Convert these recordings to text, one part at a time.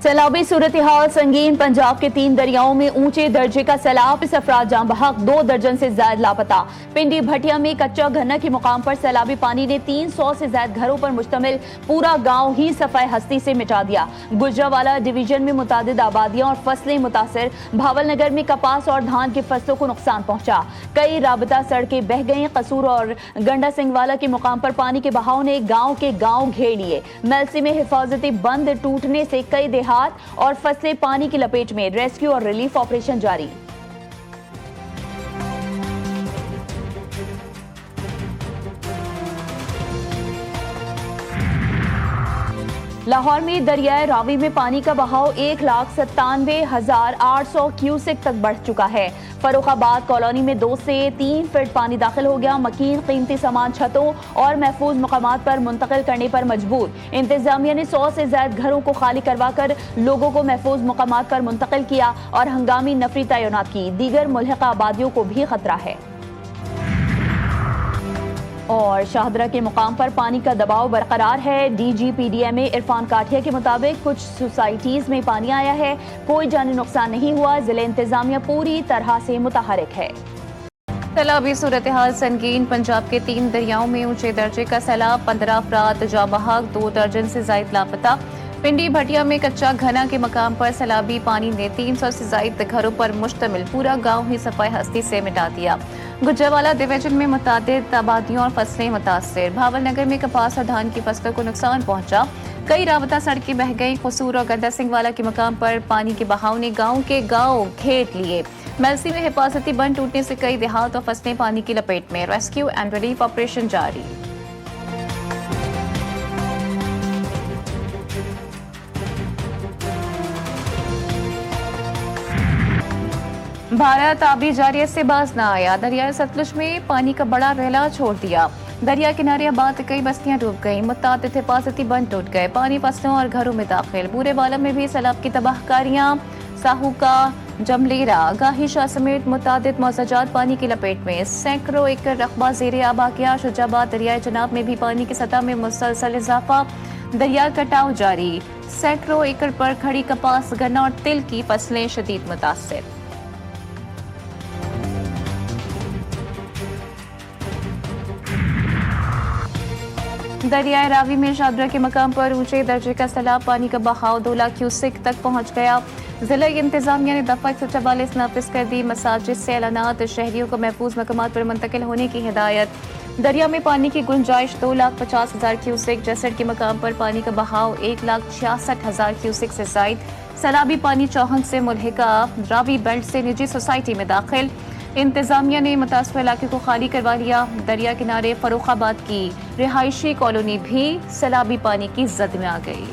सैलाबी सूरत हाल संगीन। पंजाब के 3 दरियाओं में ऊंचे दर्जे का सैलाब, इस अफराद जान बहक, 2 दर्जन से ज्यादा लापता। पिंडी भटिया में कच्चा घन्ना के मुकाम पर सैलाबी पानी ने 300 से ज्यादा घरों पर मुश्तमिल पूरा गांव ही सफाई हस्ती से मिटा दिया। गुजरावाला डिवीजन में मुतादिद आबादियां और फसलें मुतासर। भावल नगर में कपास और धान की फसलों को नुकसान पहुंचा। कई राबता सड़कें बह गई। कसूर और गंडा सिंहवाला के मुकाम पर पानी के बहाव ने गाँव के गाँव घेर लिए। मेलसी में हिफाजती बंद टूटने से कई देहात और फसलें पानी की लपेट में। रेस्क्यू और रिलीफ ऑपरेशन जारी। लाहौर में दरियाए रावी में पानी का बहाव 1,97,800 क्यूसेक तक बढ़ चुका है। फरुखाबाद कॉलोनी में 2 से 3 फीट पानी दाखिल हो गया। मकीन कीमती सामान छतों और महफूज मकामात पर मुंतकिल करने पर मजबूर। इंतजामिया ने 100 से ज्यादा घरों को खाली करवा कर लोगों को महफूज मकामात पर मुंतकिल किया और हंगामी नफरी तैनात की। दीगर मुल्हिका आबादियों को भी खतरा है। और शाहदरा के मुकाम पर पानी का दबाव बरकरार है। DGPDMA इरफान काठिया के मुताबिक कुछ सोसाइटीज में पानी आया है, कोई जानी नुकसान नहीं हुआ। जिले इंतजामिया पूरी तरह से मुतहरिक है। सैलाबी सूरत हाल संगीन। पंजाब के 3 दरियाओं में ऊंचे दर्जे का सैलाब, 15 अफराद जाँ बहक, 2 दर्जन से जायद लापता। पिंडी भटिया में कच्चा घना के मकाम पर सैलाबी पानी ने 300 से जायद घरों पर मुश्तमिल पूरा गांव ही सफाई हस्ती से मिटा दिया। गुजरावाला डिवीजन में मुतादिद आबादियों और फसलें मुतासर। भावल नगर में कपास और धान की फसलों को नुकसान पहुंचा। कई राबता सड़कें बह गई। कसूर और गंडा सिंहवाला के मकाम पर पानी के बहाव ने गाँव के गाँव घेर लिए। मेलसी में हिफाजती बंद टूटने से कई देहात और फसलें पानी की लपेट में। रेस्क्यू एंड रिलीफ ऑपरेशन जारी। भारत आबी जारियत से बाज न आया। दरिया सतलुज में पानी का बड़ा रैला छोड़ दिया। दरिया किनारे आबाद कई बस्तियां डूब गईं। मुतादिद हिफाजती बंद टूट गए। पानी फसलों और घरों में दाखिल। बूरे वाला में भी सैलाब की तबाहकारियां। साहूका, जमलेरा, गाहिशा समेत मुतादिद मौजाजात पानी की लपेट में। सैकड़ों एकड़ रकबा ज़ेरे आब आ गया। शुजाबाद दरियाए जनाब में भी पानी की सतह में मुसलसल इजाफा। दरिया कटाव जारी। सैकड़ों एकड़ पर खड़ी कपास, गन्ना और तिल की फसलें शदीद मुतासर। दरियाए रावी में शाहदरा के मकाम पर ऊंचे दर्जे का सैलाब, पानी का बहाव 2 लाख क्यूसेक तक पहुंच गया। जिला इंतजामिया ने दफा 144 नाफिज कर दी। मसाजिद से ऐलानात, शहरियों को महफूज मकामात पर मुंतकिल होने की हिदायत। दरिया में पानी की गुंजाइश 2,50,000 क्यूसेक। जसड़ के मकाम पर पानी का बहाव 1,66,000 क्यूसेक से जायद। सैलाबी पानी चौहन से मुल्हिका रावी बेल्ट से निजी सोसाइटी में दाखिल। इंतजामिया ने मुतासर इलाके को खाली करवा लिया। दरिया किनारे फरुखाबाद की रिहायशी कॉलोनी भी सैलाबी पानी की जद में आ गई।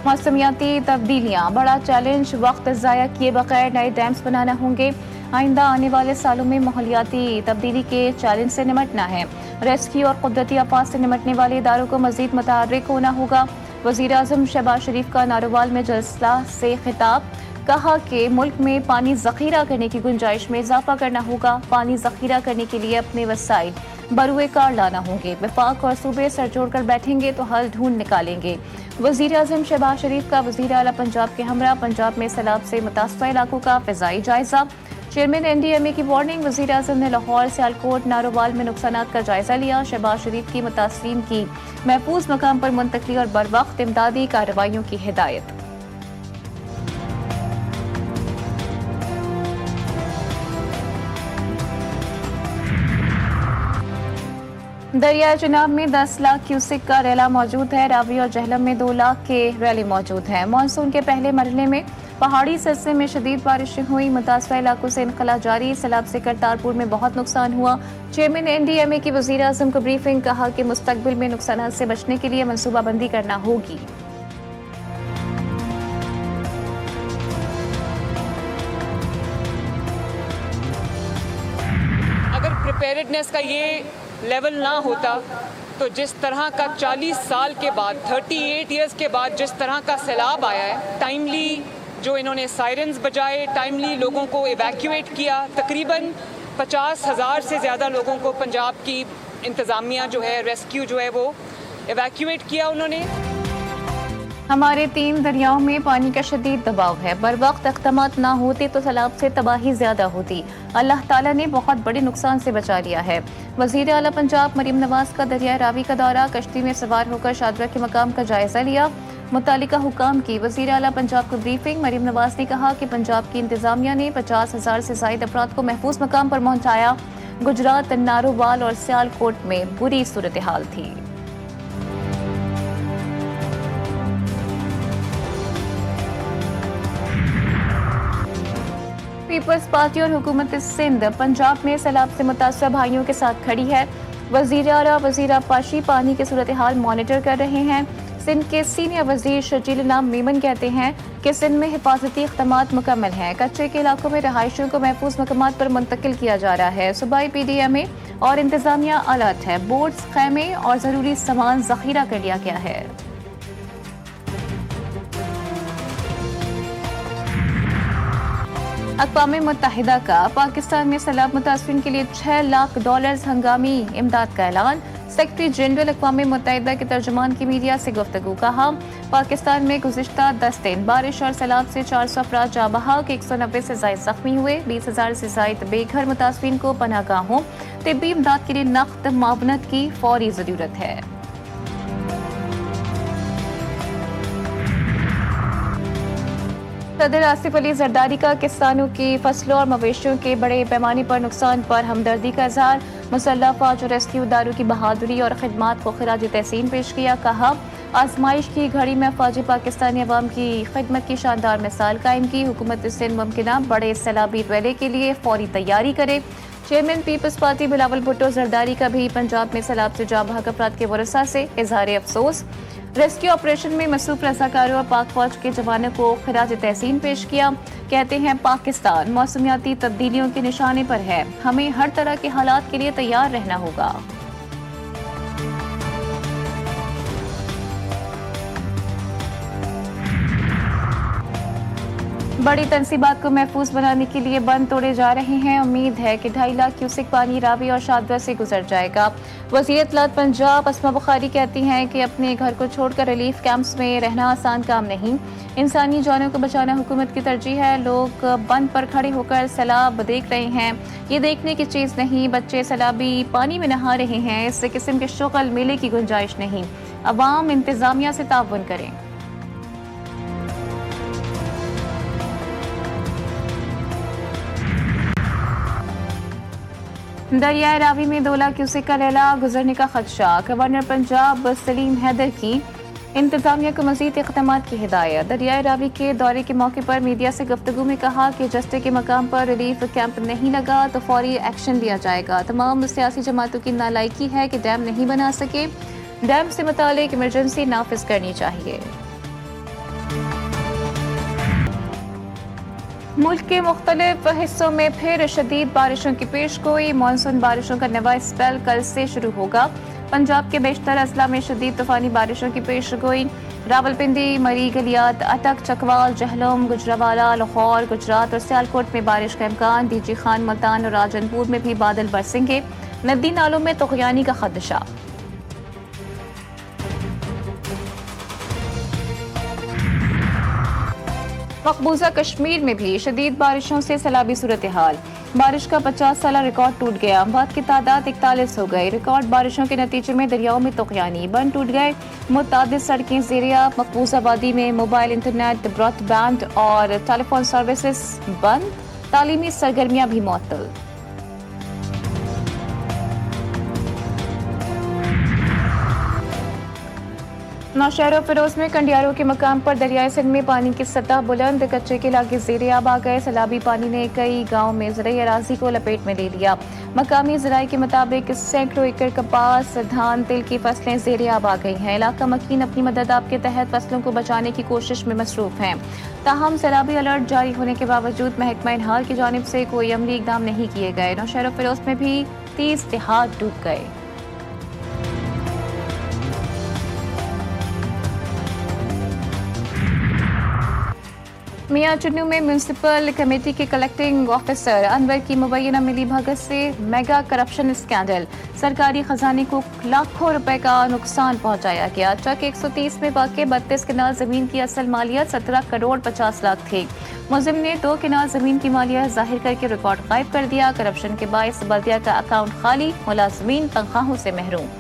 मौसमियाती तब्दीलियां बड़ा चैलेंज। वक्त ज़ाया किए बगैर नए डैम्स बनाना होंगे। आइंदा आने वाले सालों में माहौलियाती तब्दीली के चैलेंज से निमटना है। रेस्क्यू और कुदरती आफात से निमटने वाले इदारों को मजीद मुतहर्रिक होना होगा। वज़ीर आज़म शहबाज शरीफ का नारोवाल में जलसा से खिताब। कहा कि मुल्क में पानी ज़ख़ीरा करने की गुंजाइश में इजाफा करना होगा। पानी ज़ख़ीरा करने के लिए अपने वसाइल बरुए कार लाना होंगे। वफाक और सूबे सर जोड़कर बैठेंगे तो हल ढूंढ निकालेंगे। वज़ीर आज़म शहबाज शरीफ का वज़ीर आला पंजाब के हमरा। पंजाब में सैलाब से मुतासर इलाकों का फ़िज़ाई जायजा। चेयरमैन NDMA की वार्निंग। वज़ीर आज़म ने लाहौर, सियालकोट, नारोवाल में नुकसानात का जायजा लिया। शहबाज शरीफ की मुतासरीन की महफूज मकाम पर मुंतकली और बरवक्त इमदादी कार्रवाइयों की हिदायत। दरिया चनाब में 10 लाख क्यूसेक का रैला मौजूद है। रावी और जहलम में 2 लाख के रैले मौजूद हैं। मानसून के पहले मरहले में पहाड़ी सिलसिले में शदीद बारिशें हुई। मुतासर इलाकों से इनखला जारी। सैलाब से करतारपुर में बहुत नुकसान हुआ। चेयरमैन NDMA की वज़ीर आज़म को ब्रीफिंग। कहा कि मुस्तकबिल में नुकसान से बचने के लिए मनसूबाबंदी करना होगी। अगर प्रिपेयर्डनेस का ये लेवल ना होता तो जिस तरह का 40 साल के बाद, 38 इयर्स के बाद जिस तरह का सैलाब आया है, टाइमली जो इन्होंने सायरन्स बजाए, टाइमली लोगों को इवैक्यूएट किया, तकरीबन 50,000 से ज़्यादा लोगों को पंजाब की इंतज़ामिया जो है रेस्क्यू जो है वो एवैक्यूएट किया उन्होंने। हमारे 3 दरियाओं में पानी का शदीद दबाव है। बर वक्त इक़दामात ना होते तो सैलाब से तबाही ज़्यादा होती। अल्लाह ताला ने बहुत बड़े नुकसान से बचा लिया है। वज़ीर आला पंजाब मरीम नवाज का दरिया रावी का दौरा, कश्ती में सवार होकर शादरा के मकाम का जायजा लिया। मुत्तल्लिका हुकाम की वज़ीर आला पंजाब को ब्रीफिंग। मरीम नवाज ने कहा कि पंजाब की इंतज़ामिया ने 50,000 से ज़ायद अफराद को महफूज मकाम पर पहुँचाया। गुजरात, नारोवाल और सियालकोट में बुरी सूरत हाल थी। पीपल्स पार्टी और हुकूमत सिंध पंजाब में सैलाब से मुतासर भाइयों के साथ खड़ी है। वज़ीर आला वज़ीर आबपाशी पानी की सूरत हाल मॉनिटर कर रहे हैं। सिंध के सीनियर वज़ीर शर्जील नाम मेमन कहते हैं कि सिंध में हिफाजती इक़दामात मुकम्मल हैं। कच्चे के इलाकों में रहायशियों को महफूज मकामात पर मुंतकिल किया जा रहा है। सूबाई PDMA और इंतज़ामिया अलर्ट है। बोट्स, खैमे और ज़रूरी सामान ज़ख़ीरा कर लिया गया है। अक़वाम मुत्तहिदा का पाकिस्तान में सैलाब मुतासरीन के लिए $6 लाख हंगामी इमदाद का ऐलान। सेक्रेटरी जनरल अक़वाम मुत्तहिदा के तर्जुमान की मीडिया से गुफ्तगू। कहा, पाकिस्तान में गुज़िश्ता 10 दिन बारिश और सैलाब से 400 अफराद जाँ बहक, 190 से ज़ायद ज़ख्मी हुए, 20,000 से ज़ायद बेघर मुतासरीन को पनाहगाहों तिब्बी इमदाद के लिए नक़द मावनत की फौरी ज़रूरत है। सदर आसिफ अली जरदारी का किसानों की फसलों और मवेशियों के बड़े पैमाने पर नुकसान पर हमदर्दी का इज़हार। मुसल्लह फौज और रेस्क्यू इदारों की बहादुरी और खिदमात को खिराज तहसीन पेश किया। कहा, आजमाइश की घड़ी में फौजी पाकिस्तानी अवाम की खिदमत की शानदार मिसाल कायम की। हुकूमत सिंध मुमकिना बड़े सैलाबी रैली के लिए फौरी तैयारी करे। Chairman people's party Bilawal Bhutto Zardari का भी पंजाब में सैलाब से जाँ बहक अफराद के वरसा से इजहार अफसोस। रेस्क्यू ऑपरेशन में मसरूफ रज़ाकारों और पाक फौज के जवानों को खिराज तहसीन पेश किया। कहते हैं, पाकिस्तान मौसमियाती तब्दीलियों के निशाने पर है। हमें हर तरह के हालात के लिए तैयार रहना होगा। बड़ी तनसीबात को महफूज बनाने के लिए बंद तोड़े जा रहे हैं। उम्मीद है कि 2.5 लाख क्यूसेक पानी रावी और शादरा से गुजर जाएगा। वज़ीर इत्तलात पंजाब अस्मा बुखारी कहती हैं कि अपने घर को छोड़कर रिलीफ कैंप्स में रहना आसान काम नहीं। इंसानी जानों को बचाना हुकूमत की तरजीह है। लोग बंद पर खड़े होकर सैलाब देख रहे हैं, ये देखने की चीज़ नहीं। बच्चे सैलाबी पानी में नहा रहे हैं। इस किस्म के शुगल मेले की गुंजाइश नहीं। अवाम इंतज़ामिया से ताउन करें। दरियाए रावी में 2 लाख क्यूसेक का लैला गुजरने का खदशा। गवर्नर पंजाब सलीम हैदर की इंतजामिया को मजीद इक़दामात की हिदायत। दरियाए रावी के दौरे के मौके पर मीडिया से गुफ्तगू में कहा कि जस्टे के मकाम पर रिलीफ कैंप नहीं लगा तो फौरी एक्शन लिया जाएगा। तमाम सियासी जमातों की नालायकी है कि डैम नहीं बना सके। डैम से मुतालिक इमरजेंसी नाफिज करनी चाहिए। मुल्क के मुख्तलिफ हिस्सों में फिर शदीद बारिशों की पेशगोई। मानसून बारिशों का नवा स्पेल कल से शुरू होगा। पंजाब के बेशतर अजला में शदीद तूफानी बारिशों की पेशगोई। रावलपिंडी, मरी, गलियात, अटक, चकवाल, जहलम, गुजरावाला, लाहौर, गुजरात और सियालकोट में बारिश का इम्कान। डीजी खान, मुल्तान और राजनपुर में भी बादल बरसेंगे। नदी नालों में तुग़यानी का खदशा। मकबूजा कश्मीर में भी शदीद बारिशों से सैलाबी सूरत हाल। बारिश का 50 साला रिकॉर्ड टूट गया। अमवात की तादाद 41 हो गई। रिकॉर्ड बारिशों के नतीजे में दरियाओं में तुग़यानी, बंद टूट गए। मुतादिद सड़कें ज़ेरिया। मकबूजा वादी में मोबाइल इंटरनेट, ब्रॉडबैंड और टेलीफोन सर्विसेज बंद। तालीमी सरगर्मियां भी मुअत्तल। नौशहर फिरोज में कंडियारों के मकाम पर दरियाए सिंध में पानी की सतह बुलंद। कच्चे के इलाके ज़ेरे आब आ गए। सैलाबी पानी ने कई गाँव में ज़राई अराजी को लपेट में ले लिया। मकामी ज़राई के मुताबिक सैकड़ों एकड़ कपास, धान, तिल की फसलें ज़ेरे आब आ गई हैं। इलाका मकीन अपनी मदद आप के तहत फसलों को बचाने की कोशिश में मसरूफ हैं। ताहम सैलाबी अलर्ट जारी होने के बावजूद महकमा इनहार की जानिब से कोई अमली इकदाम नहीं किए गए। नौशहर फिरोज में भी 30 देहात डूब गए। मियां चुन्नू में म्यूनिसिपल कमेटी के कलेक्टिंग ऑफिसर अनवर की मुबैना मिली भगत से मेगा करप्शन स्कैंडल। सरकारी खजाने को लाखों रुपए का नुकसान पहुंचाया गया। ट्रक 130 में वाक़ 32 कनाल जमीन की असल मालियत 17 करोड़ 50 लाख थी। मुलजिम ने 2 कनाल जमीन की मालियत जाहिर करके रिकॉर्ड गायब कर दिया। करप्शन के बायस बल्दिया का अकाउंट खाली, मुलाजमीन तनख्वाहों से महरूम।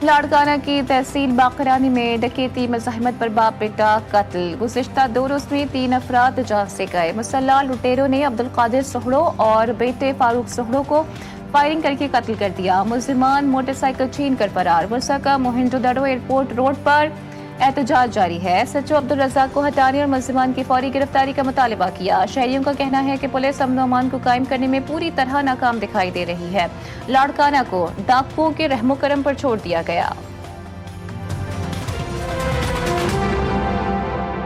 लाड़काना की तहसील बाकरानी में डकैती मज़ाहमत पर बाप बेटा कत्ल। गुज़िश्ता 2 रोज में 3 अफराद जान से गए। मुसल्ला लुटेरों ने अब्दुल कादिर सोहड़ो और बेटे फारूक सोहड़ो को फायरिंग करके कत्ल कर दिया। मुलजिमान मोटरसाइकिल छीन कर फरार। मुर्सा का मोहिंजोदड़ो एयरपोर्ट रोड पर एहतजाज जारी है। SHO अब्दुल रज़ाक को हटाने और मुलजिमान की फौरी गिरफ्तारी का मुतालबा किया। शहरियों का कहना है कि पुलिस अमन और अमान को कायम करने में पूरी तरह नाकाम दिखाई दे रही है। लाड़काना को डाकुओं के रहमो करम पर छोड़ दिया गया।